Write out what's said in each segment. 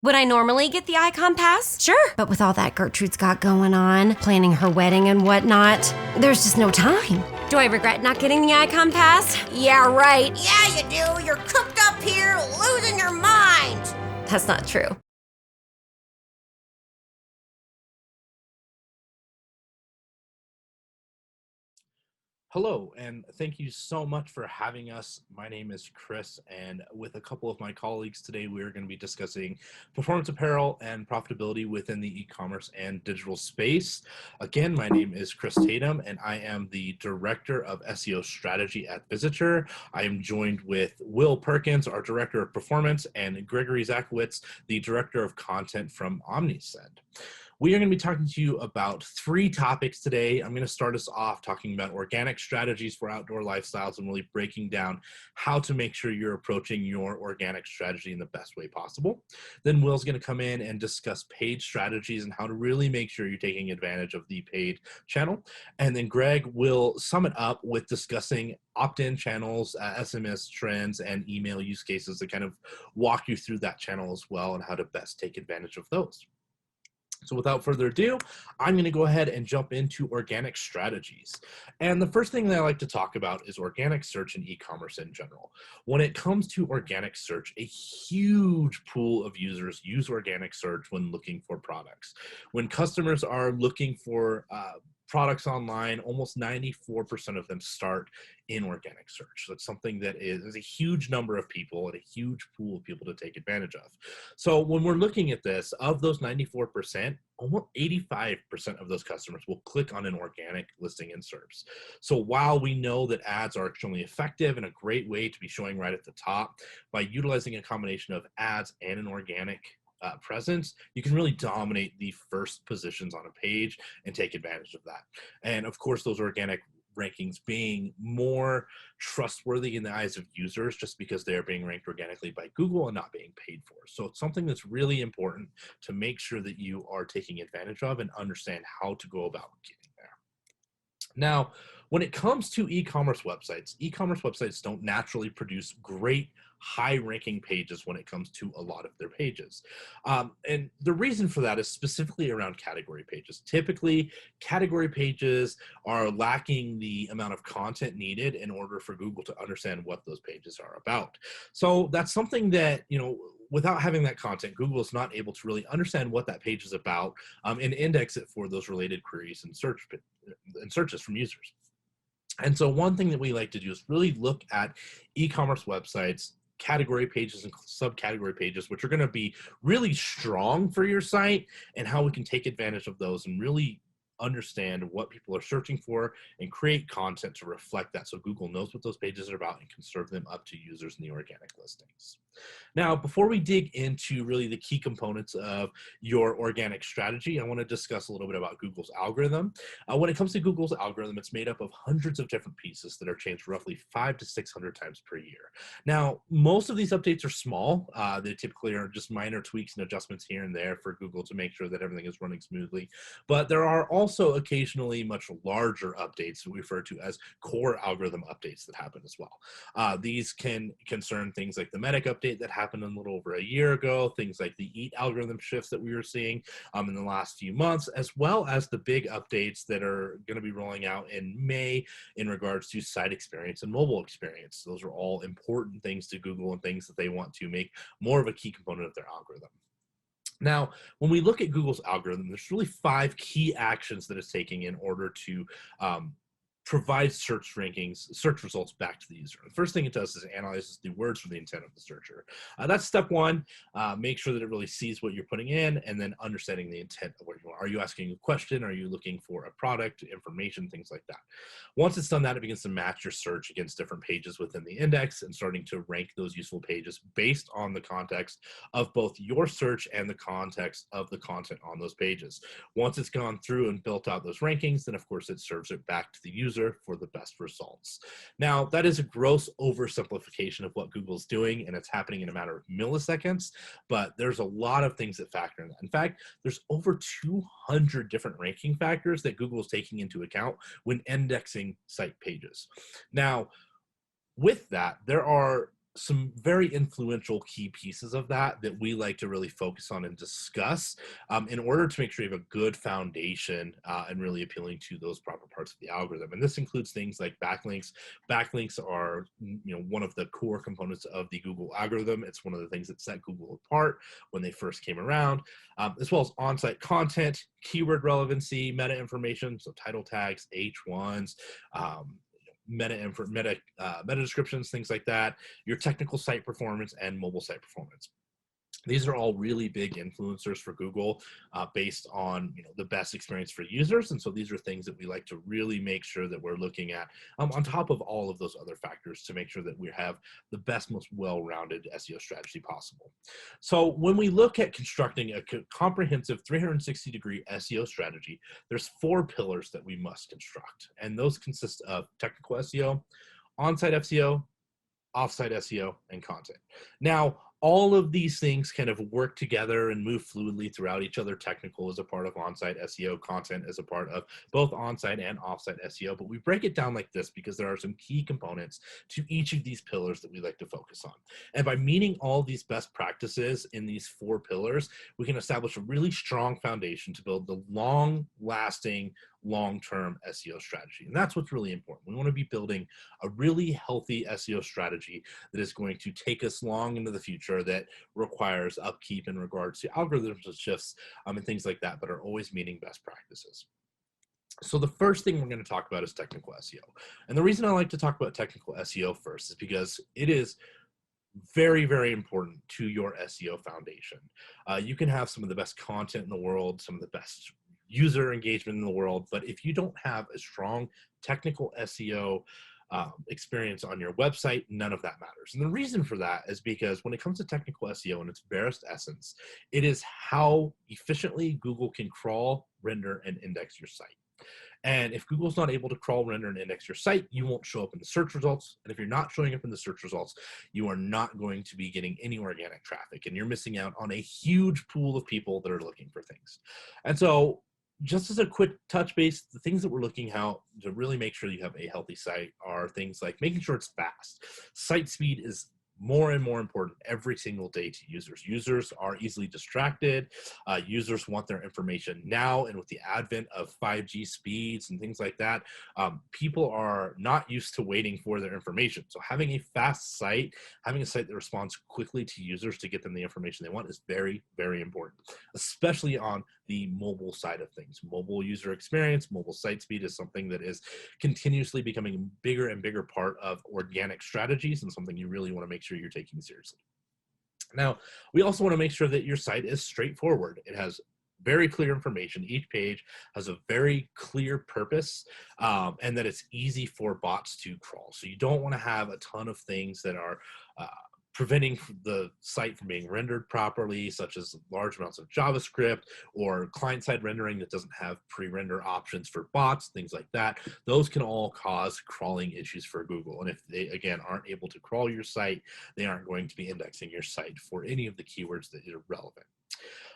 Would I normally get the Icon Pass? Sure. But with all that Gertrude's got going on, planning her wedding and whatnot, there's just no time. Do I regret not getting the Icon Pass? Yeah, right. Yeah, you do. You're cooped up here, losing your mind. That's not true. Hello, and thank you so much for having us. My name is Chris, and with a couple of my colleagues today, we're going to be discussing performance apparel and profitability within the e-commerce and digital space. Again, my name is Chris Tatum, and I am the Director of SEO Strategy at Visiture. I am joined with Will Perkins, our Director of Performance, and Gregory Zakowitz, the Director of Content from Omnisend. We are going to be talking to you about 3 topics today. I'm going to start us off talking about organic strategies for outdoor lifestyles and really breaking down how to make sure you're approaching your organic strategy in the best way possible. Then Will's going to come in and discuss paid strategies and how to really make sure you're taking advantage of the paid channel. And then Greg will sum it up with discussing opt-in channels, SMS trends, and email use cases to kind of walk you through that channel as well and how to best take advantage of those. So without further ado, I'm going to go ahead and jump into organic strategies. And the first thing that I like to talk about is organic search and e-commerce in general. When it comes to organic search, a huge pool of users use organic search when looking for products. When customers are looking for products online, almost 94% of them start in organic search. So it's something that is a huge number of people and a huge pool of people to take advantage of. So when we're looking at this, of those 94%, almost 85% of those customers will click on an organic listing in SERPs. So while we know that ads are extremely effective and a great way to be showing right at the top, by utilizing a combination of ads and an organic presence, you can really dominate the first positions on a page and take advantage of that. And of course, those organic rankings being more trustworthy in the eyes of users just because they are being ranked organically by Google and not being paid for. So it's something that's really important to make sure that you are taking advantage of and understand how to go about getting there. Now, when it comes to e-commerce websites don't naturally produce great high-ranking pages when it comes to a lot of their pages. And the reason for that is specifically around category pages. Typically, category pages are lacking the amount of content needed in order for Google to understand what those pages are about. So that's something that, without having that content, Google is not able to really understand what that page is about and index it for those related queries and searches from users. And so one thing that we like to do is really look at e-commerce websites, category pages and subcategory pages, which are going to be really strong for your site, and how we can take advantage of those and really understand what people are searching for and create content to reflect that so Google knows what those pages are about and can serve them up to users in the organic listings. Now, before we dig into really the key components of your organic strategy, I want to discuss a little bit about Google's algorithm. When it comes to Google's algorithm, it's made up of hundreds of different pieces that are changed roughly 500 to 600 times per year. Now, most of these updates are small. They typically are just minor tweaks and adjustments here and there for Google to make sure that everything is running smoothly. But there are also occasionally much larger updates we refer to as core algorithm updates that happen as well. These can concern things like the medic update that happened a little over a year ago, things like the EAT algorithm shifts that we were seeing in the last few months, as well as the big updates that are going to be rolling out in May in regards to site experience and mobile experience. Those are all important things to Google and things that they want to make more of a key component of their algorithm. Now, when we look at Google's algorithm, there's really 5 key actions that it's taking in order to provide search results back to the user. The first thing it does is it analyzes the words for the intent of the searcher. That's step 1. Make sure that it really sees what you're putting in, and then understanding the intent of what you want. Are you asking a question? Are you looking for a product, information, things like that? Once it's done that, it begins to match your search against different pages within the index and starting to rank those useful pages based on the context of both your search and the context of the content on those pages. Once it's gone through and built out those rankings, then of course it serves it back to the user for the best results. Now, that is a gross oversimplification of what Google's doing, and it's happening in a matter of milliseconds, but there's a lot of things that factor in that. In fact, there's over 200 different ranking factors that Google is taking into account when indexing site pages. Now, with that, there are some very influential key pieces of that we like to really focus on and discuss in order to make sure you have a good foundation and really appealing to those proper parts of the algorithm. And this includes things like backlinks. Backlinks are, one of the core components of the Google algorithm. It's one of the things that set Google apart when they first came around, as well as on-site content, keyword relevancy, meta information, so title tags, H1s, meta descriptions, things like that, your technical site performance, and mobile site performance. These are all really big influencers for Google based on the best experience for users. And so these are things that we like to really make sure that we're looking at on top of all of those other factors to make sure that we have the best, most well-rounded SEO strategy possible. So when we look at constructing a comprehensive 360-degree SEO strategy, there's 4 pillars that we must construct. And those consist of technical SEO, on-site SEO, off-site SEO, and content. Now, all of these things kind of work together and move fluidly throughout each other. Technical is a part of on-site SEO, content is a part of both on-site and off-site SEO, but we break it down like this because there are some key components to each of these pillars that we like to focus on. And by meeting all these best practices in these 4 pillars, we can establish a really strong foundation to build the long-lasting, long-term SEO strategy. And that's what's really important. We want to be building a really healthy SEO strategy that is going to take us long into the future, that requires upkeep in regards to algorithms and shifts and things like that, but are always meeting best practices. So the first thing we're going to talk about is technical SEO. And the reason I like to talk about technical SEO first is because it is very, very important to your SEO foundation. You can have some of the best content in the world, some of the best user engagement in the world, but if you don't have a strong technical SEO experience on your website, none of that matters. And the reason for that is because when it comes to technical SEO in its barest essence, it is how efficiently Google can crawl, render, and index your site. And if Google's not able to crawl, render, and index your site, you won't show up in the search results. And if you're not showing up in the search results, you are not going to be getting any organic traffic, and you're missing out on a huge pool of people that are looking for things. And so just as a quick touch base, the things that we're looking at to really make sure you have a healthy site are things like making sure it's fast. Site speed is more and more important every single day to users. Users are easily distracted. Users want their information now, and with the advent of 5G speeds and things like that, people are not used to waiting for their information. So having a fast site, having a site that responds quickly to users to get them the information they want is very, very important, especially on the mobile side of things. Mobile user experience, mobile site speed is something that is continuously becoming a bigger and bigger part of organic strategies, and something you really want to make sure you're taking seriously. Now, we also want to make sure that your site is straightforward. It has very clear information. Each page has a very clear purpose, and that it's easy for bots to crawl. So you don't want to have a ton of things that are preventing the site from being rendered properly, such as large amounts of JavaScript or client-side rendering that doesn't have pre-render options for bots, things like that. Those can all cause crawling issues for Google. And if they, again, aren't able to crawl your site, they aren't going to be indexing your site for any of the keywords that are relevant.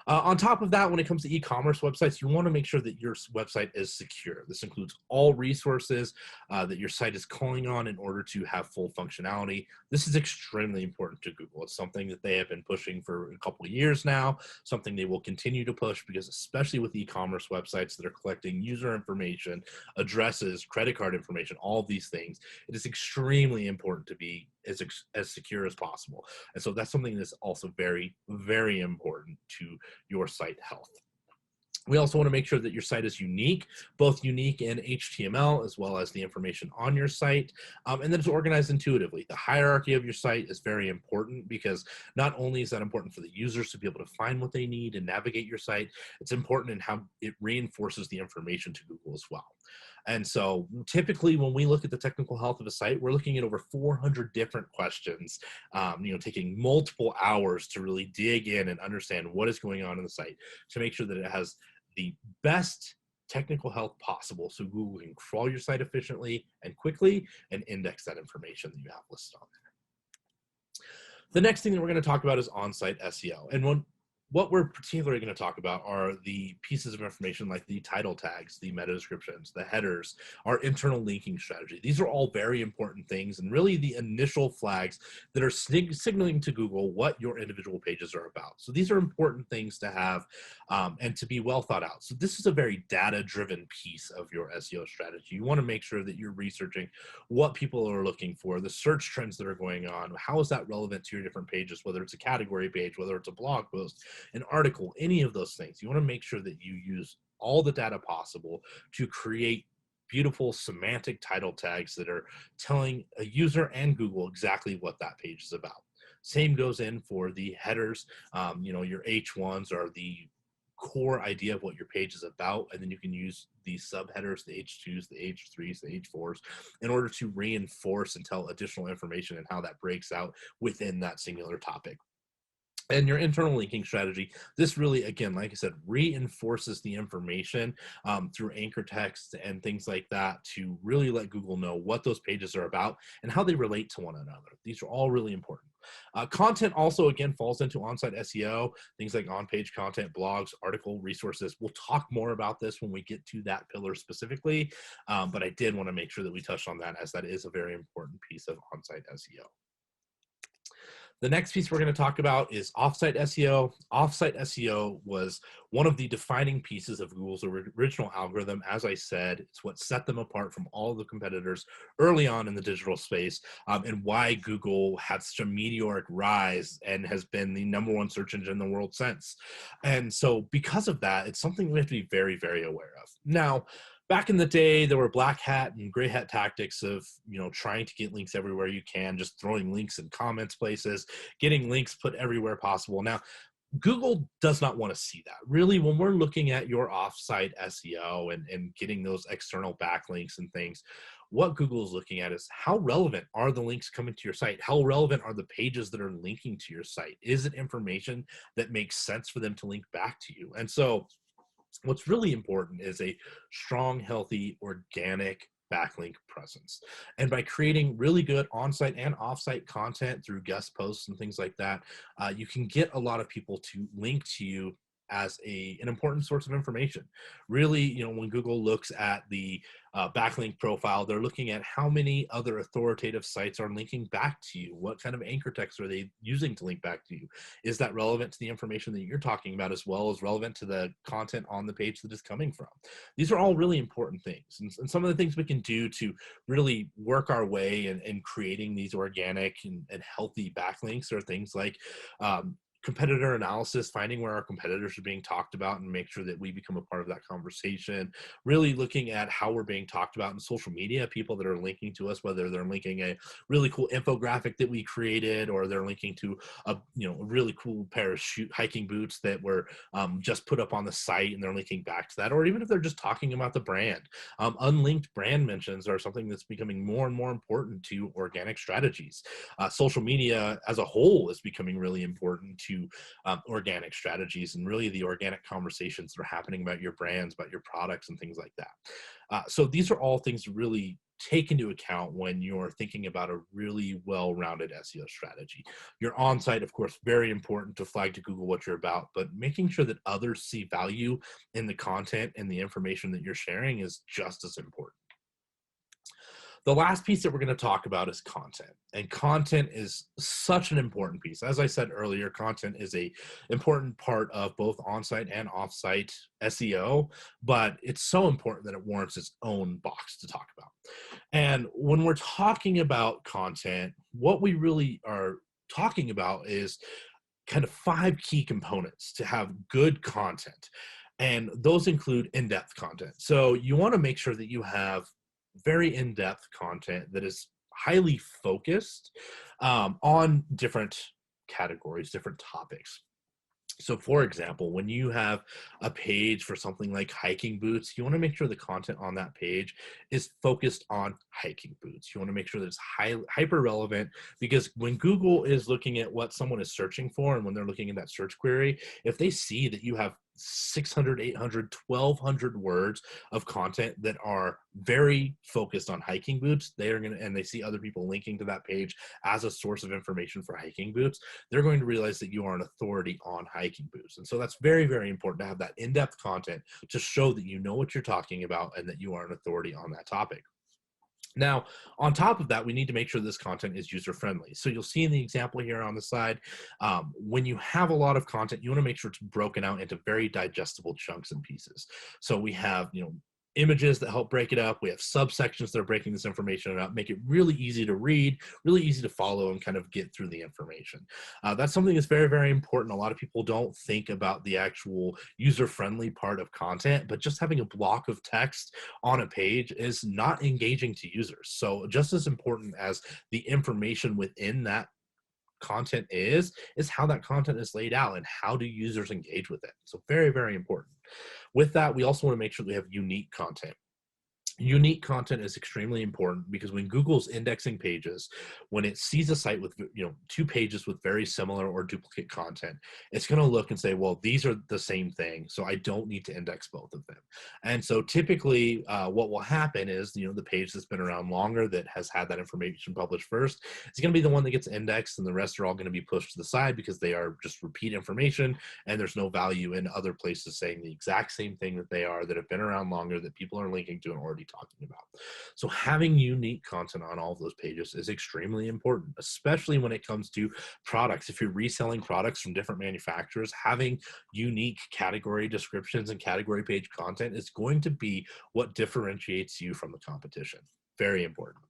On top of that, when it comes to e-commerce websites, you want to make sure that your website is secure. This includes all resources that your site is calling on in order to have full functionality. This is extremely important to Google. It's something that they have been pushing for a couple of years now, something they will continue to push, because especially with e-commerce websites that are collecting user information, addresses, credit card information, all of these things, it is extremely important to be as secure as possible. And so that's something that's also very, very important to your site health. We also want to make sure that your site is unique, both unique in HTML as well as the information on your site, and that it's organized intuitively. The hierarchy of your site is very important, because not only is that important for the users to be able to find what they need and navigate your site, it's important in how it reinforces the information to Google as well. And so typically when we look at the technical health of a site, we're looking at over 400 different questions, taking multiple hours to really dig in and understand what is going on in the site to make sure that it has the best technical health possible, so Google can crawl your site efficiently and quickly and index that information that you have listed on there. The next thing that we're going to talk about is on-site SEO. And what we're particularly going to talk about are the pieces of information like the title tags, the meta descriptions, the headers, our internal linking strategy. These are all very important things and really the initial flags that are signaling to Google what your individual pages are about. So these are important things to have and to be well thought out. So this is a very data-driven piece of your SEO strategy. You want to make sure that you're researching what people are looking for, the search trends that are going on, how is that relevant to your different pages, whether it's a category page, whether it's a blog post, an article, any of those things. You want to make sure that you use all the data possible to create beautiful semantic title tags that are telling a user and Google exactly what that page is about. Same goes in for the headers. Your H1s are the core idea of what your page is about, and then you can use the subheaders, the H2s, the H3s, the H4s, in order to reinforce and tell additional information and how that breaks out within that singular topic. And your internal linking strategy, this really, again, like I said, reinforces the information through anchor text and things like that to really let Google know what those pages are about and how they relate to one another. These are all really important. Content also, again, falls into on-site SEO, things like on-page content, blogs, article, resources. We'll talk more about this when we get to that pillar specifically, but I did want to make sure that we touched on that as that is a very important piece of on-site SEO. The next piece we're going to talk about is offsite SEO. Offsite SEO was one of the defining pieces of Google's original algorithm. As I said, it's what set them apart from all the competitors early on in the digital space, and why Google had such a meteoric rise and has been the #1 search engine in the world since. And so because of that, it's something we have to be very, very aware of. Now, back in the day, there were black hat and gray hat tactics of, trying to get links everywhere you can, just throwing links in comments places, getting links put everywhere possible. Now, Google does not want to see that. Really, when we're looking at your offsite SEO and getting those external backlinks and things, what Google is looking at is how relevant are the links coming to your site? How relevant are the pages that are linking to your site? Is it information that makes sense for them to link back to you? And so what's really important is a strong, healthy, organic backlink presence. And by creating really good on-site and off-site content through guest posts and things like that, you can get a lot of people to link to you as an important source of information. Really, when Google looks at the backlink profile, they're looking at how many other authoritative sites are linking back to you. What kind of anchor text are they using to link back to you? Is that relevant to the information that you're talking about, as well as relevant to the content on the page that is coming from? These are all really important things. And some of the things we can do to really work our way in creating these organic and healthy backlinks are things like competitor analysis, finding where our competitors are being talked about and make sure that we become a part of that conversation. Really looking at how we're being talked about in social media, people that are linking to us, whether they're linking a really cool infographic that we created, or they're linking to a really cool pair of hiking boots that were just put up on the site and they're linking back to that, or even if they're just talking about the brand. Unlinked brand mentions are something that's becoming more and more important to organic strategies. Social media as a whole is becoming really important to organic strategies and really the organic conversations that are happening about your brands, about your products and things like that. So these are all things to really take into account when you're thinking about a really well-rounded SEO strategy. Your on-site, of course, very important to flag to Google what you're about, but making sure that others see value in the content and the information that you're sharing is just as important. The last piece that we're going to talk about is content. And content is such an important piece. As I said earlier, content is an important part of both on-site and off-site SEO, but it's so important that it warrants its own box to talk about. And when we're talking about content, what we really are talking about is kind of 5 key components to have good content. And those include in-depth content. So you want to make sure that you have very in-depth content that is highly focused on different categories, different topics. So for example, when you have a page for something like hiking boots, you want to make sure the content on that page is focused on hiking boots. You want to make sure that it's hyper relevant, because when Google is looking at what someone is searching for and when they're looking at that search query, if they see that you have 600, 800, 1200 words of content that are very focused on hiking boots, and they see other people linking to that page as a source of information for hiking boots, they're going to realize that you are an authority on hiking boots. And so that's very, very important to have that in-depth content to show that you know what you're talking about and that you are an authority on that topic. Now, on top of that, we need to make sure this content is user-friendly. So you'll see in the example here on the side, when you have a lot of content, you want to make sure it's broken out into very digestible chunks and pieces. So we have, images that help break it up. We have subsections that are breaking this information up, make it really easy to read, really easy to follow, and kind of get through the information. That's something that's very, very important. A lot of people don't think about the actual user-friendly part of content, but just having a block of text on a page is not engaging to users. So just as important as the information within that content is how that content is laid out and how do users engage with it. So very, very important. With that, we also want to make sure we have unique content. Unique content is extremely important because when Google's indexing pages, when it sees a site with 2 pages with very similar or duplicate content, it's going to look and say, well, these are the same thing, so I don't need to index both of them. And so typically what will happen is the page that's been around longer, that has had that information published first, is going to be the one that gets indexed, and the rest are all going to be pushed to the side because they are just repeat information, and there's no value in other places saying the exact same thing that have been around longer, that people are linking to and already talking about. So having unique content on all of those pages is extremely important, especially when it comes to products. If you're reselling products from different manufacturers, having unique category descriptions and category page content is going to be what differentiates you from the competition. Very important.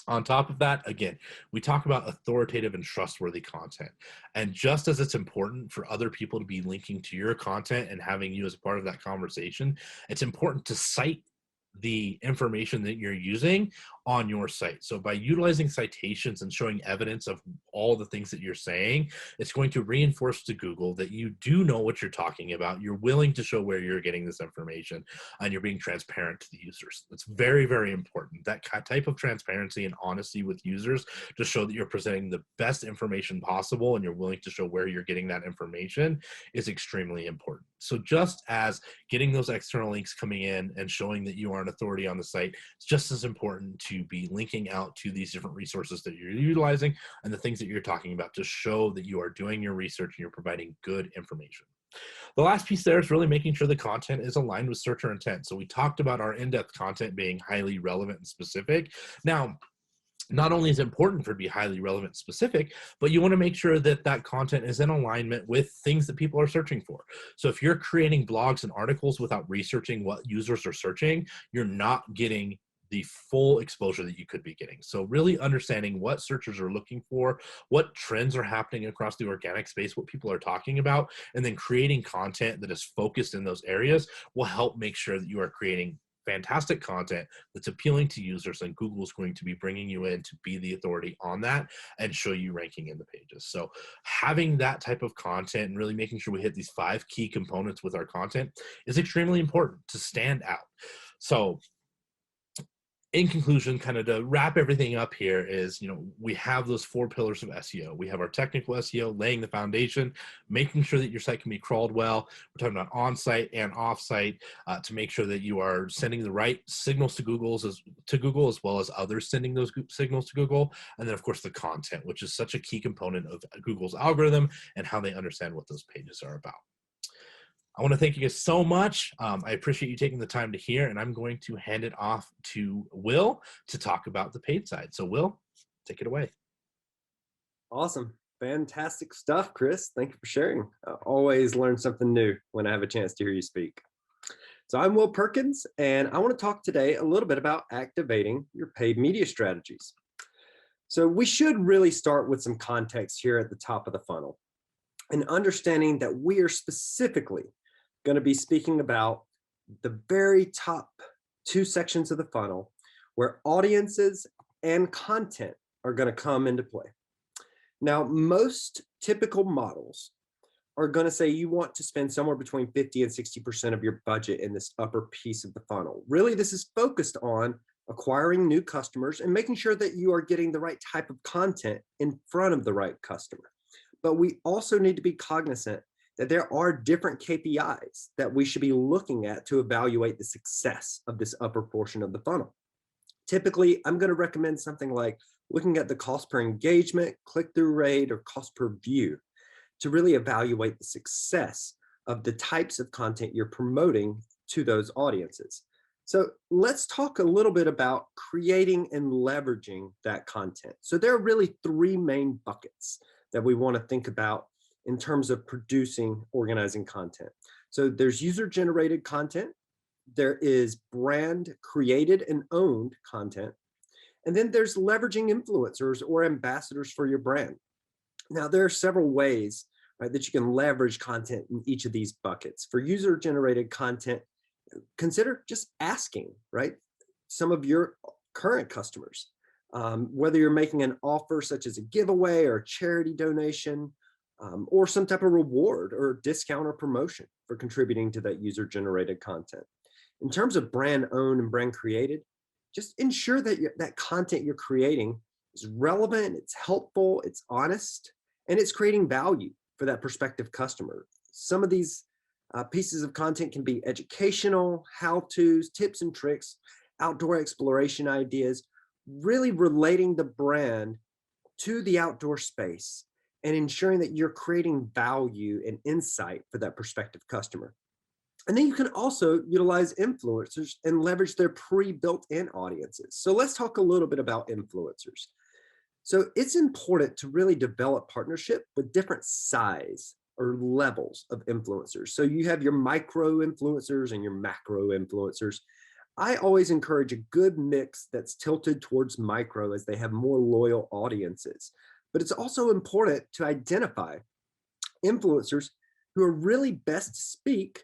On top of that, again, we talk about authoritative and trustworthy content. And just as it's important for other people to be linking to your content and having you as a part of that conversation, it's important to cite the information that you're using on your site. So by utilizing citations and showing evidence of all the things that you're saying, it's going to reinforce to Google that you do know what you're talking about. You're willing to show where you're getting this information, and you're being transparent to the users. That's very, very important. That type of transparency and honesty with users to show that you're presenting the best information possible and you're willing to show where you're getting that information is extremely important. So just as getting those external links coming in and showing that you are an authority on the site, it's just as important to be linking out to these different resources that you're utilizing and the things that you're talking about to show that you are doing your research and you're providing good information. The last piece there is really making sure the content is aligned with searcher intent. So we talked about our in-depth content being highly relevant and specific. Now, not only is it important for it to be highly relevant and specific, but you want to make sure that that content is in alignment with things that people are searching for. So if you're creating blogs and articles without researching what users are searching, you're not getting the full exposure that you could be getting. So really understanding what searchers are looking for, what trends are happening across the organic space, what people are talking about, and then creating content that is focused in those areas will help make sure that you are creating fantastic content that's appealing to users, and Google is going to be bringing you in to be the authority on that and show you ranking in the pages. So having that type of content and really making sure we hit these 5 key components with our content is extremely important to stand out. So in conclusion, kind of to wrap everything up here is, we have those 4 pillars of SEO. We have our technical SEO, laying the foundation, making sure that your site can be crawled well. We're talking about on-site and off-site to make sure that you are sending the right signals to Google as well as others sending those signals to Google. And then, of course, the content, which is such a key component of Google's algorithm and how they understand what those pages are about. I want to thank you guys so much. I appreciate you taking the time to hear, and I'm going to hand it off to Will to talk about the paid side. So Will, take it away. Awesome. Fantastic stuff, Chris. Thank you for sharing. I always learn something new when I have a chance to hear you speak. So I'm Will Perkins, and I want to talk today a little bit about activating your paid media strategies. So we should really start with some context here at the top of the funnel, and understanding that we are specifically going to be speaking about the very top 2 sections of the funnel where audiences and content are going to come into play. Now, most typical models are going to say you want to spend somewhere between 50 and 60% of your budget in this upper piece of the funnel. Really, this is focused on acquiring new customers and making sure that you are getting the right type of content in front of the right customer. But we also need to be cognizant that there are different KPIs that we should be looking at to evaluate the success of this upper portion of the funnel. Typically, I'm going to recommend something like looking at the cost per engagement, click-through rate, or cost per view to really evaluate the success of the types of content you're promoting to those audiences. So let's talk a little bit about creating and leveraging that content. So there are really three main buckets that we want to think about in terms of producing, organizing content. So there's user-generated content, there is brand created and owned content, and then there's leveraging influencers or ambassadors for your brand. Now, there are several ways, right, that you can leverage content in each of these buckets. For user-generated content, consider just asking, right, some of your current customers, whether you're making an offer such as a giveaway or a charity donation, or some type of reward or discount or promotion for contributing to that user-generated content. In terms of brand owned and brand created, just ensure that that content you're creating is relevant, it's helpful, it's honest, and it's creating value for that prospective customer. Some of these pieces of content can be educational, how-tos, tips and tricks, outdoor exploration ideas, really relating the brand to the outdoor space and ensuring that you're creating value and insight for that prospective customer. And then you can also utilize influencers and leverage their pre-built-in audiences. So let's talk a little bit about influencers. So it's important to really develop partnership with different size or levels of influencers. So you have your micro influencers and your macro influencers. I always encourage a good mix that's tilted towards micro as they have more loyal audiences. But it's also important to identify influencers who are really best to speak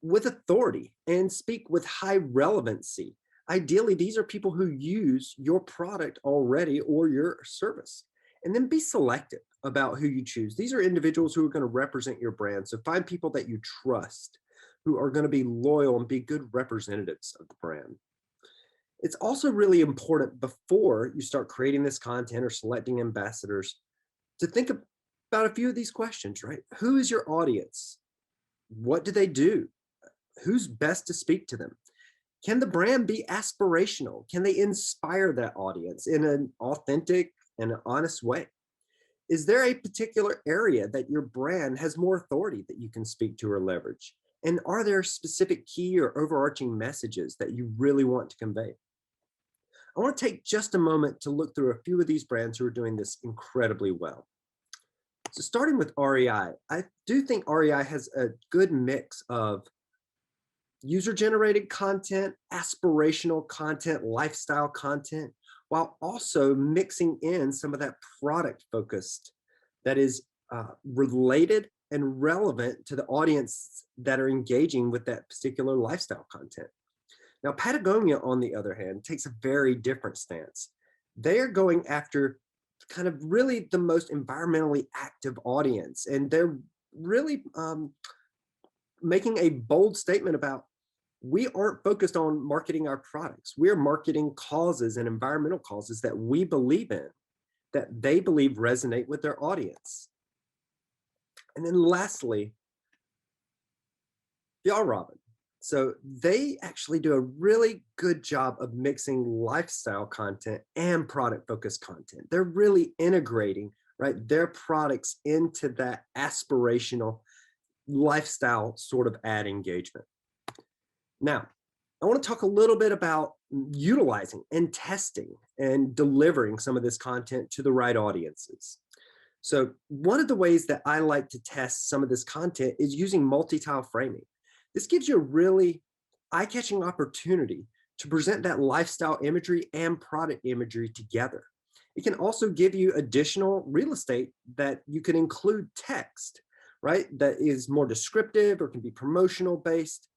with authority and speak with high relevancy. Ideally, these are people who use your product already or your service. And then be selective about who you choose. These are individuals who are going to represent your brand. So find people that you trust, who are going to be loyal and be good representatives of the brand. It's also really important before you start creating this content or selecting ambassadors to think about a few of these questions, right? Who is your audience? What do they do? Who's best to speak to them? Can the brand be aspirational? Can they inspire that audience in an authentic and honest way? Is there a particular area that your brand has more authority that you can speak to or leverage? And are there specific key or overarching messages that you really want to convey? I want to take just a moment to look through a few of these brands who are doing this incredibly well. So starting with REI, I do think REI has a good mix of user-generated content, aspirational content, lifestyle content, while also mixing in some of that product-focused that is related and relevant to the audience that are engaging with that particular lifestyle content. Now, Patagonia, on the other hand, takes a very different stance. They are going after kind of really the most environmentally active audience, and they're really making a bold statement about, we aren't focused on marketing our products. We're marketing causes and environmental causes that we believe in, that they believe resonate with their audience. And then lastly, Fjallraven. So they actually do a really good job of mixing lifestyle content and product-focused content. They're really integrating, right, their products into that aspirational lifestyle sort of ad engagement. Now, I want to talk a little bit about utilizing and testing and delivering some of this content to the right audiences. So one of the ways that I like to test some of this content is using multi-tile framing. This gives you a really eye-catching opportunity to present that lifestyle imagery and product imagery together. It can also give you additional real estate that you can include text, right, that is more descriptive or can be promotional based.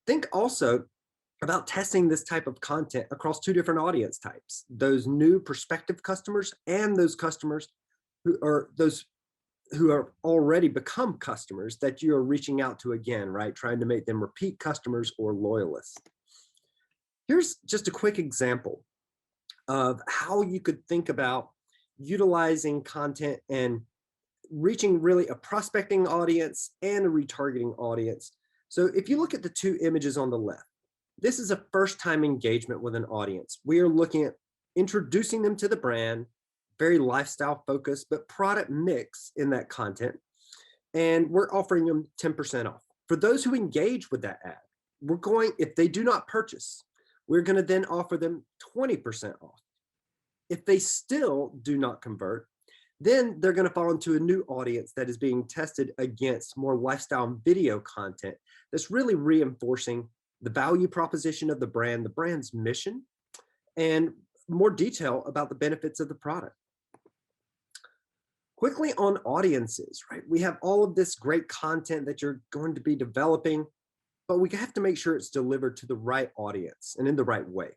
Think also about testing this type of content across two different audience types, those new prospective customers and those customers who are already become customers that you are reaching out to again, right? Trying to make them repeat customers or loyalists. Here's just a quick example of how you could think about utilizing content and reaching really a prospecting audience and a retargeting audience. So if you look at the two images on the left, this is a first-time engagement with an audience. We are looking at introducing them to the brand, very lifestyle focused, but product mix in that content. And we're offering them 10% off. For those who engage with that ad, if they do not purchase, we're going to then offer them 20% off. If they still do not convert, then they're going to fall into a new audience that is being tested against more lifestyle and video content that's really reinforcing the value proposition of the brand's mission, and more detail about the benefits of the product. Quickly on audiences, right? We have all of this great content that you're going to be developing, but we have to make sure it's delivered to the right audience and in the right way.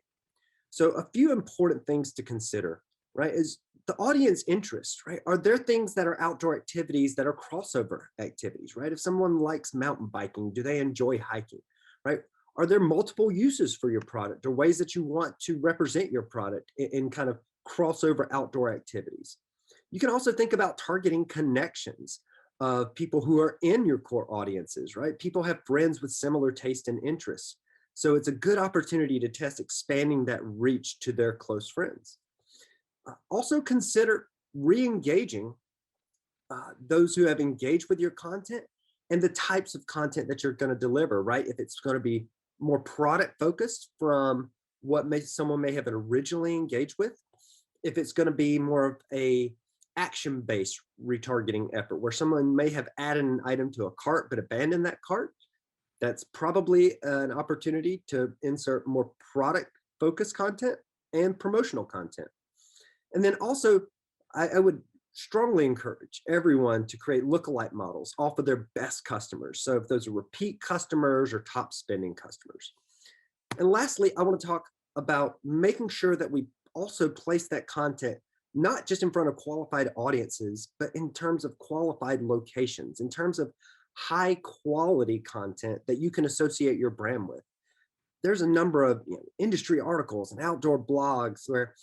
So a few important things to consider, right, is the audience interest, right? Are there things that are outdoor activities that are crossover activities, right? If someone likes mountain biking, do they enjoy hiking, right? Are there multiple uses for your product or ways that you want to represent your product in kind of crossover outdoor activities? You can also think about targeting connections of people who are in your core audiences, right? People have friends with similar taste and interests. So it's a good opportunity to test expanding that reach to their close friends. Also consider re-engaging those who have engaged with your content and the types of content that you're going to deliver, right? If it's going to be more product focused from what someone may have originally engaged with, if it's going to be more of a action-based retargeting effort where someone may have added an item to a cart but abandoned that cart, that's probably an opportunity to insert more product-focused content and promotional content. And then also, I would strongly encourage everyone to create lookalike models off of their best customers. So if those are repeat customers or top spending customers. And lastly, I want to talk about making sure that we also place that content not just in front of qualified audiences, but in terms of qualified locations, in terms of high quality content that you can associate your brand with. There's a number of industry articles and outdoor blogs where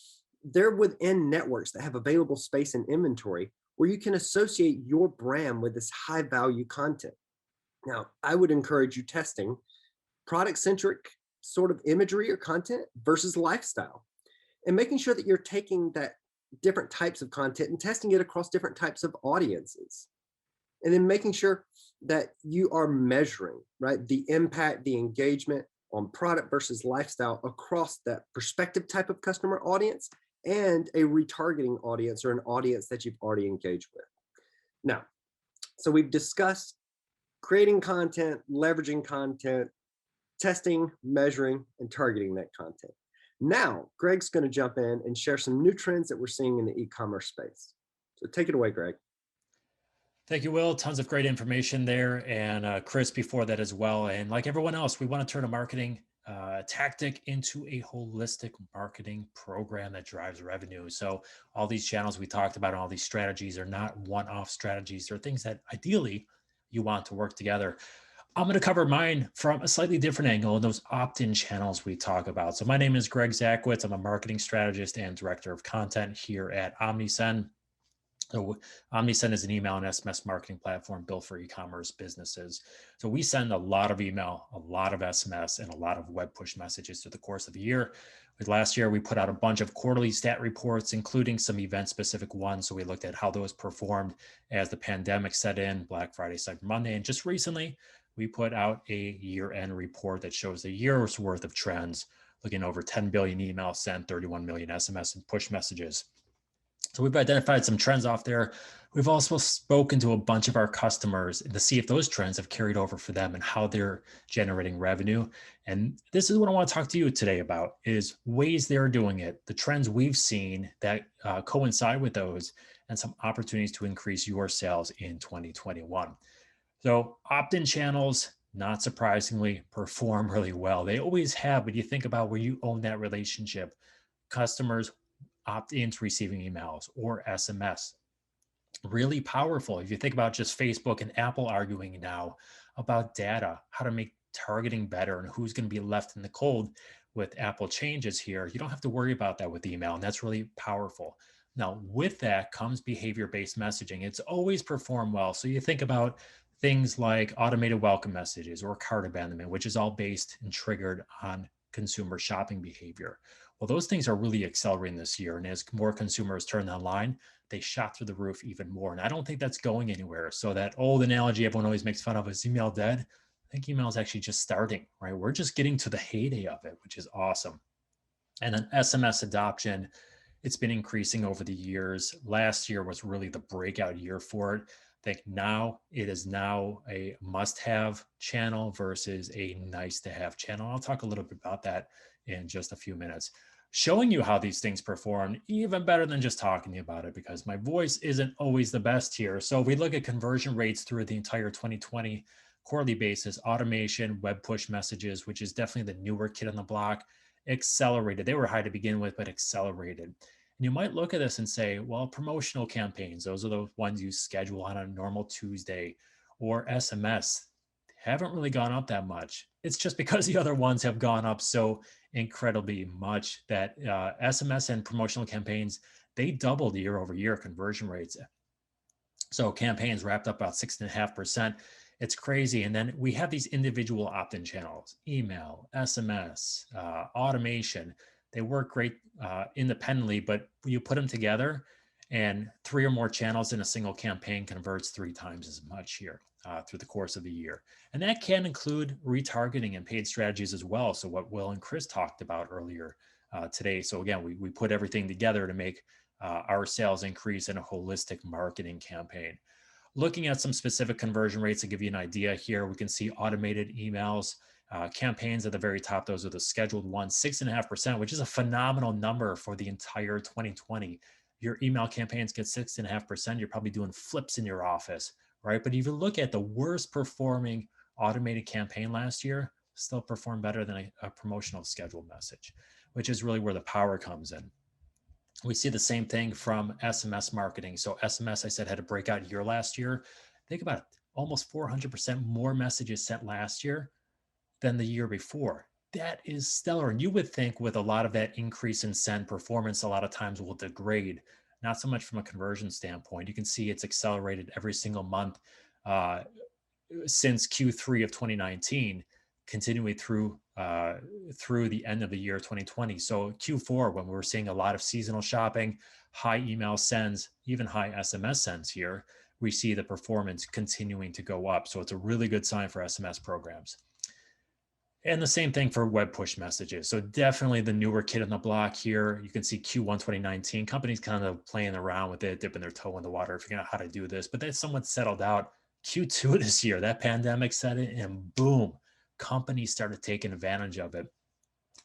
they're within networks that have available space and inventory where you can associate your brand with this high value content. Now, I would encourage you testing product centric sort of imagery or content versus lifestyle, and making sure that you're taking that different types of content and testing it across different types of audiences. And then making sure that you are measuring, right, the impact, the engagement on product versus lifestyle across that prospective type of customer audience and a retargeting audience or an audience that you've already engaged with. Now, so we've discussed creating content, leveraging content, testing, measuring, and targeting that content. Now, Greg's going to jump in and share some new trends that we're seeing in the e-commerce space. So take it away, Greg. Thank you, Will. Tons of great information there. And Chris before that as well. And like everyone else, we want to turn a marketing tactic into a holistic marketing program that drives revenue. So all these channels we talked about, all these strategies are not one-off strategies. They're things that ideally you want to work together. I'm going to cover mine from a slightly different angle, those opt-in channels we talk about. So my name is Greg Zakwitz. I'm a marketing strategist and director of content here at Omnisend. So Omnisend is an email and SMS marketing platform built for e-commerce businesses. So we send a lot of email, a lot of SMS, and a lot of web push messages through the course of the year. Last year, we put out a bunch of quarterly stat reports, including some event-specific ones. So we looked at how those performed as the pandemic set in, Black Friday, Cyber Monday. And just recently, we put out a year-end report that shows a year's worth of trends, looking over 10 billion emails sent, 31 million SMS and push messages. So we've identified some trends off there. We've also spoken to a bunch of our customers to see if those trends have carried over for them and how they're generating revenue. And this is what I want to talk to you today about, is ways they're doing it, the trends we've seen that coincide with those, and some opportunities to increase your sales in 2021. So opt-in channels, not surprisingly, perform really well. They always have, but you think about where you own that relationship. Customers opt into receiving emails or SMS. Really powerful. If you think about just Facebook and Apple arguing now about data, how to make targeting better and who's going to be left in the cold with Apple changes here, you don't have to worry about that with email. And that's really powerful. Now, with that comes behavior-based messaging. It's always performed well. So you think about things like automated welcome messages or cart abandonment, which is all based and triggered on consumer shopping behavior. Well, those things are really accelerating this year. And as more consumers turn online, they shot through the roof even more. And I don't think that's going anywhere. So that old analogy everyone always makes fun of, is email dead? I think email is actually just starting, right? We're just getting to the heyday of it, which is awesome. And then SMS adoption, it's been increasing over the years. Last year was really the breakout year for it. I think now it is now a must-have channel versus a nice-to-have channel. I'll talk a little bit about that in just a few minutes. Showing you how these things perform even better than just talking about it, because my voice isn't always the best here. So if we look at conversion rates through the entire 2020 quarterly basis, automation, web push messages, which is definitely the newer kid on the block, accelerated. They were high to begin with, but accelerated. And you might look at this and say, well, promotional campaigns, those are the ones you schedule on a normal Tuesday, or SMS, haven't really gone up that much. It's just because the other ones have gone up so incredibly much that SMS and promotional campaigns, they doubled year over year conversion rates. So campaigns wrapped up about 6.5%. It's crazy. And then we have these individual opt-in channels, email, SMS, automation. They work great independently, but you put them together and 3 or more channels in a single campaign converts 3 times as much here through the course of the year. And that can include retargeting and paid strategies as well. So what Will and Chris talked about earlier today. So again, we put everything together to make our sales increase in a holistic marketing campaign. Looking at some specific conversion rates to give you an idea here, we can see automated emails, campaigns at the very top. Those are the scheduled ones, 6.5%, which is a phenomenal number for the entire 2020. Your email campaigns get 6.5%. You're probably doing flips in your office, right? But if you look at the worst performing automated campaign last year, still performed better than a promotional scheduled message, which is really where the power comes in. We see the same thing from SMS marketing. So SMS, I said, had a breakout year last year. Think about it, almost 400% more messages sent last year than the year before. That is stellar. And you would think with a lot of that increase in send, performance a lot of times will degrade, not so much from a conversion standpoint. You can see it's accelerated every single month since Q3 of 2019, continuing through the end of the year 2020. So Q4, when we were seeing a lot of seasonal shopping, high email sends, even high SMS sends here, we see the performance continuing to go up. So it's a really good sign for SMS programs. And the same thing for web push messages. So definitely the newer kid on the block here. You can see Q1 2019, companies kind of playing around with it, dipping their toe in the water, figuring out how to do this, but that's somewhat settled out. Q2 this year, that pandemic set in and boom, companies started taking advantage of it.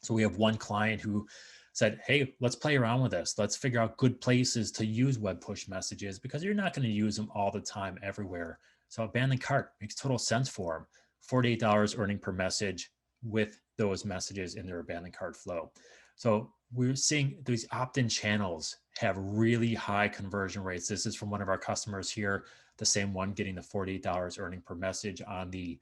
So we have one client who said, hey, let's play around with this. Let's figure out good places to use web push messages because you're not going to use them all the time everywhere. So abandoned cart makes total sense for them. $48 earning per message with those messages in their abandoned cart flow. So we're seeing these opt-in channels have really high conversion rates. This is from one of our customers here, the same one getting the $48 earning per message on the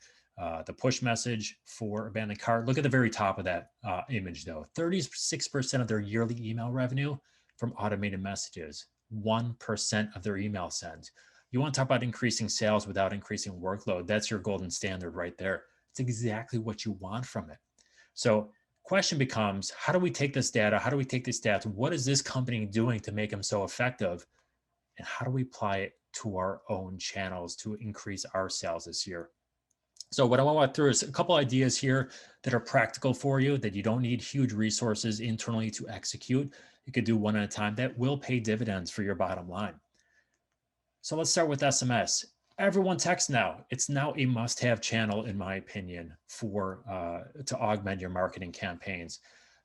push message for abandoned cart. Look at the very top of that image though. 36% of their yearly email revenue from automated messages, 1% of their email sends. You want to talk about increasing sales without increasing workload. That's your golden standard right there. It's exactly what you want from it. So question becomes, how do we take this data? How do we take these stats? What is this company doing to make them so effective? And how do we apply it to our own channels to increase our sales this year? So what I want to walk through is a couple ideas here that are practical for you, that you don't need huge resources internally to execute. You could do one at a time that will pay dividends for your bottom line. So let's start with SMS. Everyone texts now. It's now a must-have channel, in my opinion, for to augment your marketing campaigns.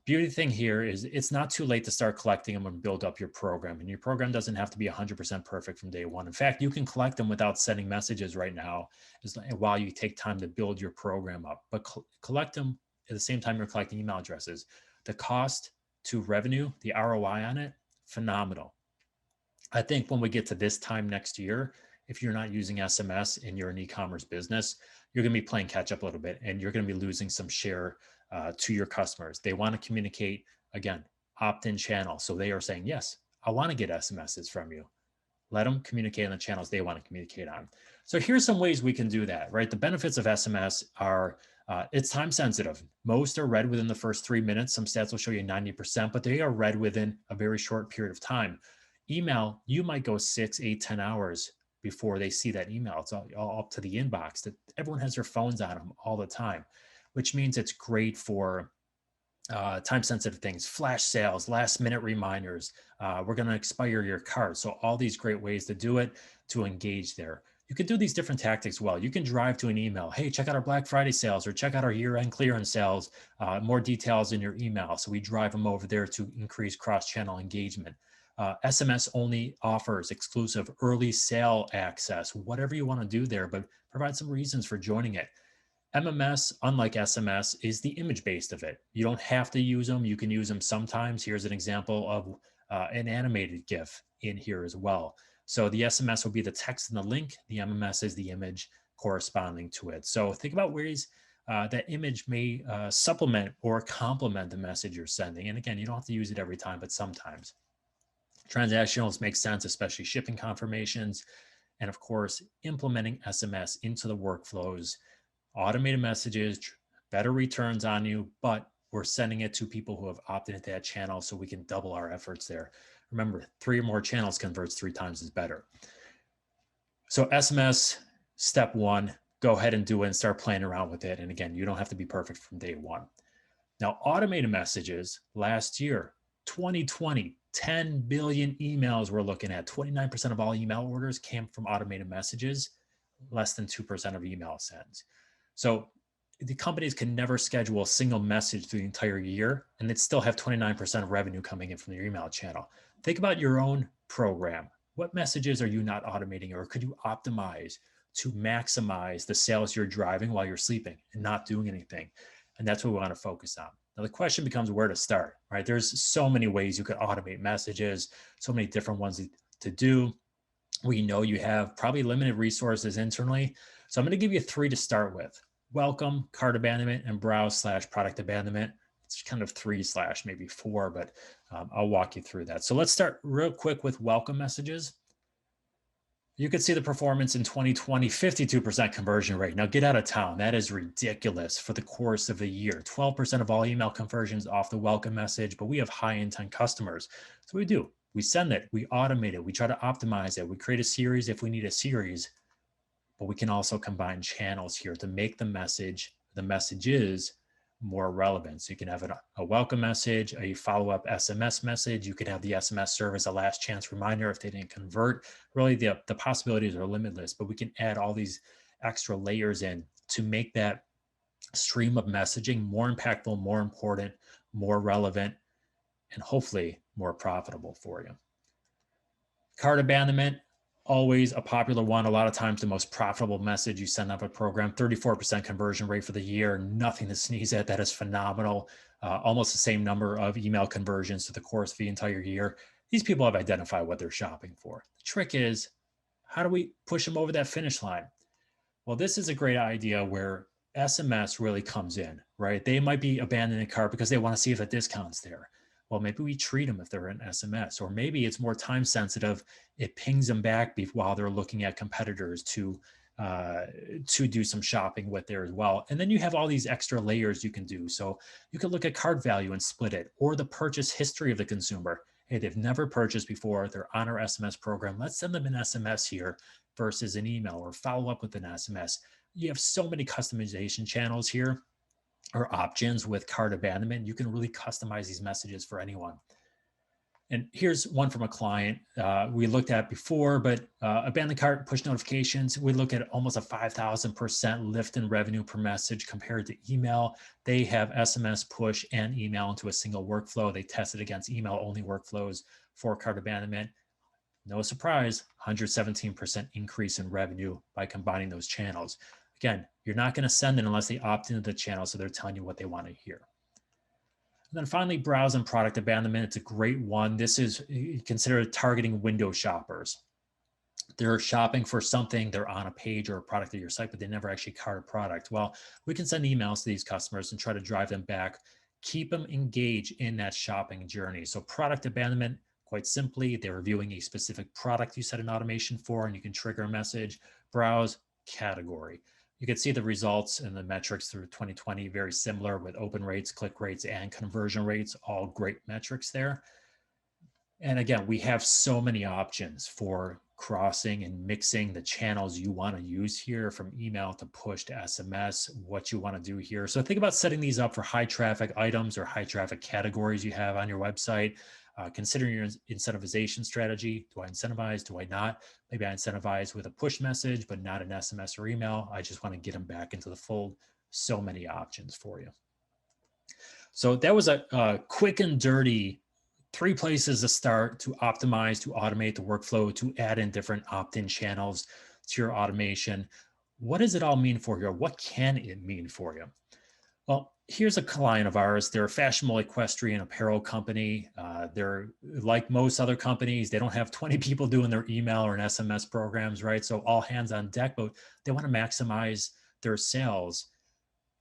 Beauty thing here is it's not too late to start collecting them and build up your program. And your program doesn't have to be 100% perfect from day one. In fact, you can collect them without sending messages right now while you take time to build your program up. But collect them at the same time you're collecting email addresses. The cost to revenue, the ROI on it, phenomenal. I think when we get to this time next year, if you're not using SMS and you're an e-commerce business, you're going to be playing catch up a little bit and you're going to be losing some share to your customers. They want to communicate, again, opt-in channel. So they are saying, yes, I want to get SMSs from you. Let them communicate on the channels they want to communicate on. So here's some ways we can do that, right? The benefits of SMS are it's time sensitive. Most are read within the first 3 minutes. Some stats will show you 90%, but they are read within a very short period of time. Email, you might go 6, 8, 10 hours before they see that email. It's all up to the inbox. That everyone has their phones on them all the time, which means it's great for time sensitive things, flash sales, last minute reminders. We're going to expire your card. So all these great ways to do it, to engage there. You can do these different tactics well. You can drive to an email. Hey, check out our Black Friday sales, or check out our year-end clearance sales. More details in your email. So we drive them over there to increase cross-channel engagement. SMS only offers exclusive early sale access, whatever you want to do there, but provide some reasons for joining it. MMS, unlike SMS, is the image based of it. You don't have to use them. You can use them sometimes. Here's an example of an animated GIF in here as well. So the SMS will be the text and the link. The MMS is the image corresponding to it. So think about ways that image may supplement or complement the message you're sending. And again, you don't have to use it every time, but sometimes. Transactionals make sense, especially shipping confirmations. And of course, implementing SMS into the workflows, automated messages, better returns on you, but we're sending it to people who have opted into that channel so we can double our efforts there. Remember, 3 or more channels converts 3 times is better. So SMS, step 1, go ahead and do it and start playing around with it. And again, you don't have to be perfect from day 1. Now, automated messages last year, 2020, 10 billion emails we're looking at. 29% of all email orders came from automated messages, less than 2% of email sends. So the companies can never schedule a single message through the entire year, and they'd still have 29% of revenue coming in from your email channel. Think about your own program. What messages are you not automating, or could you optimize to maximize the sales you're driving while you're sleeping and not doing anything? And that's what we want to focus on. Now, the question becomes where to start, right? There's so many ways you could automate messages, so many different ones to do. We know you have probably limited resources internally. So I'm going to give you 3 to start with: welcome, cart abandonment, and browse/product abandonment. It's kind of 3 / maybe 4, but I'll walk you through that. So let's start real quick with welcome messages. You can see the performance in 2020, 52% conversion rate. Now get out of town. That is ridiculous for the course of the year. 12% of all email conversions off the welcome message, but we have high intent customers. So we do. We send it, we automate it, we try to optimize it. We create a series if we need a series, but we can also combine channels here to make the messages more relevant. So you can have a welcome message, a follow-up SMS message. You could have the SMS serve as a last chance reminder if they didn't convert. Really, the possibilities are limitless, but we can add all these extra layers in to make that stream of messaging more impactful, more important, more relevant, and hopefully more profitable for you. Cart abandonment, always a popular one. A lot of times the most profitable message you send up a program. 34% conversion rate for the year. Nothing to sneeze at. That is phenomenal. Almost the same number of email conversions to the course of the entire year. These people have identified what they're shopping for. The trick is, how do we push them over that finish line? Well, this is a great idea where SMS really comes in, right? They might be abandoning a cart because they want to see if a discount's there. Well, maybe we treat them if they're in SMS, or maybe it's more time sensitive. It pings them back while they're looking at competitors to do some shopping with there as well. And then you have all these extra layers you can do. So you can look at cart value and split it, or the purchase history of the consumer. Hey, they've never purchased before. They're on our SMS program. Let's send them an SMS here versus an email, or follow up with an SMS. You have so many customization channels here, or options with cart abandonment. You can really customize these messages for anyone. And here's one from a client we looked at before, but abandoned cart push notifications, we look at almost a 5,000% lift in revenue per message compared to email. They have SMS, push, and email into a single workflow. They tested against email only workflows for cart abandonment. No surprise, 117% increase in revenue by combining those channels. Again, you're not going to send it unless they opt into the channel, so they're telling you what they want to hear. And then finally, browse and product abandonment. It's a great one. This is considered targeting window shoppers. They're shopping for something, they're on a page or a product of your site, but they never actually cart a product. Well, we can send emails to these customers and try to drive them back, keep them engaged in that shopping journey. So product abandonment, Quite simply, they're reviewing a specific product you set an automation for, and you can trigger a message, browse, category. You can see the results and the metrics through 2020, very similar with open rates, click rates, and conversion rates, all great metrics there. And again, we have so many options for crossing and mixing the channels you want to use here, from email to push to SMS, what you want to do here. So think about setting these up for high traffic items or high traffic categories you have on your website. Consider your incentivization strategy. Do I incentivize? Do I not? Maybe I incentivize with a push message, but not an SMS or email. I just want to get them back into the fold. So many options for you. So that was a quick and dirty 3 places to start to optimize, to automate the workflow, to add in different opt-in channels to your automation. What does it all mean for you? Or what can it mean for you? Well, here's a client of ours. They're a fashionable equestrian apparel company. They're like most other companies. They don't have 20 people doing their email or an SMS programs, right? So all hands on deck, but they want to maximize their sales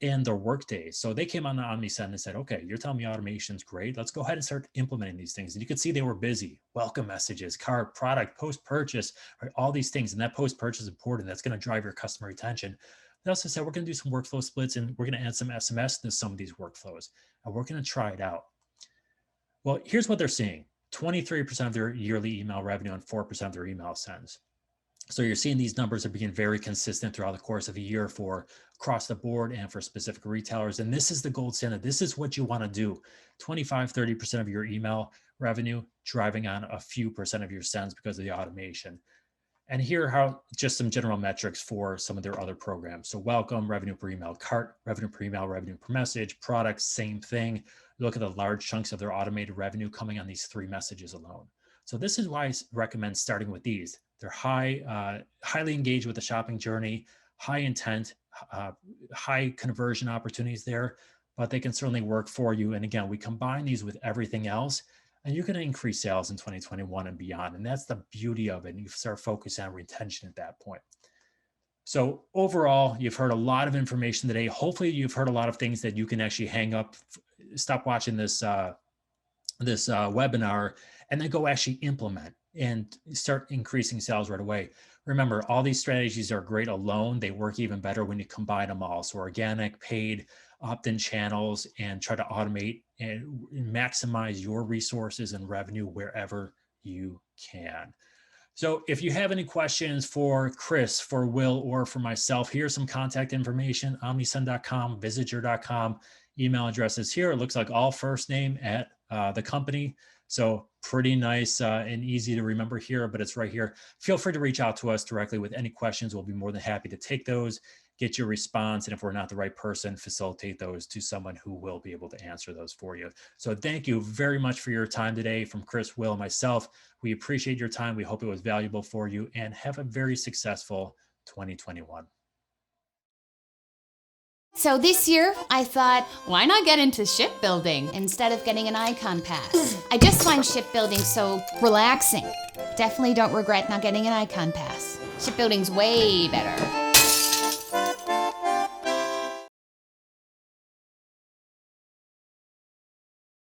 in their workdays. So they came on the Omnisend and said, okay, you're telling me automation's great. Let's go ahead and start implementing these things. And you could see they were busy. Welcome messages, cart, product, post-purchase, right? All these things. And that post-purchase is important. That's going to drive your customer retention. They also said, we're going to do some workflow splits and we're going to add some SMS to some of these workflows. And we're going to try it out. Well, here's what they're seeing. 23% of their yearly email revenue and 4% of their email sends. So you're seeing these numbers are being very consistent throughout the course of a year for across the board and for specific retailers. And this is the gold standard. This is what you want to do. 25, 30% of your email revenue driving on a few percent of your sends because of the automation. And here are just some general metrics for some of their other programs. So welcome, revenue per email, cart, revenue per email, revenue per message, products, same thing. Look at the large chunks of their automated revenue coming on these 3 messages alone. So this is why I recommend starting with these. They're highly engaged with the shopping journey, high intent, high conversion opportunities there, but they can certainly work for you. And again, we combine these with everything else, and you're going to increase sales in 2021 and beyond. And that's the beauty of it. And you start focusing on retention at that point. So overall, you've heard a lot of information today. Hopefully you've heard a lot of things that you can actually hang up, stop watching this webinar, and then go actually implement and start increasing sales right away. Remember, all these strategies are great alone. They work even better when you combine them all. So organic, paid, opt-in channels, and try to automate and maximize your resources and revenue wherever you can. So if you have any questions for Chris, for Will, or for myself, here's some contact information: omnisend.com, visiture.com, email addresses here. It looks like all first name at the company. So pretty nice and easy to remember here, but it's right here. Feel free to reach out to us directly with any questions. We'll be more than happy to take those, get your response, and if we're not the right person, facilitate those to someone who will be able to answer those for you. So thank you very much for your time today. From Chris, Will, and myself, we appreciate your time. We hope it was valuable for you, and have a very successful 2021. So this year, I thought, why not get into shipbuilding instead of getting an icon pass? I just find shipbuilding so relaxing. Definitely don't regret not getting an icon pass. Shipbuilding's way better.